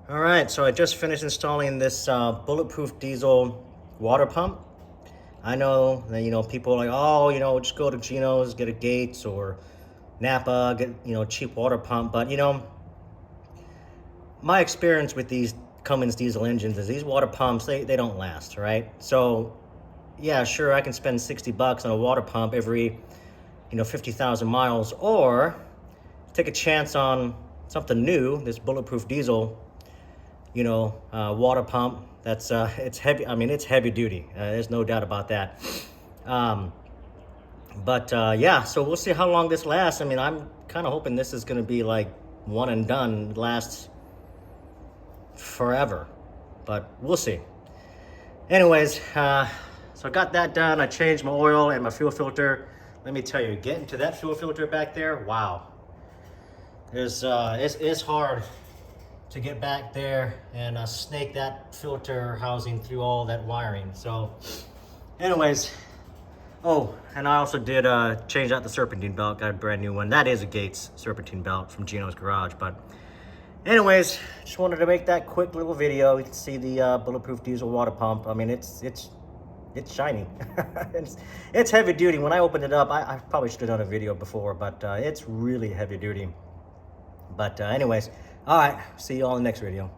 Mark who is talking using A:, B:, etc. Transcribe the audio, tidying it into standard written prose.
A: All right, so I just finished installing this bulletproof diesel water pump. I know that people are like, oh, just go to Geno's, get a Gates or Napa, get cheap water pump. But my experience with these Cummins diesel engines is these water pumps they don't last, right? So yeah, sure, I can spend $60 on a water pump every 50,000 miles, or take a chance on something new, this bulletproof diesel water pump. That's it's heavy. I mean, it's heavy duty. There's no doubt about that. Um, but yeah, so we'll see how long this lasts. I mean, I'm kind of hoping this is going to be like one and done, lasts forever, but we'll see. Anyways, so I got that done. I changed my oil and my fuel filter. Let me tell you, getting to that fuel filter back there, wow. It's hard to get back there and snake that filter housing through all that wiring. So anyways, oh, and I also did change out the serpentine belt, got a brand new one. That is a Gates serpentine belt from Geno's Garage. But anyways, just wanted to make that quick little video. You can see the bulletproof diesel water pump. I mean, it's shiny. it's heavy duty. When I opened it up, I probably should have done a video before, but it's really heavy duty. But anyways, all right, see you all in the next video.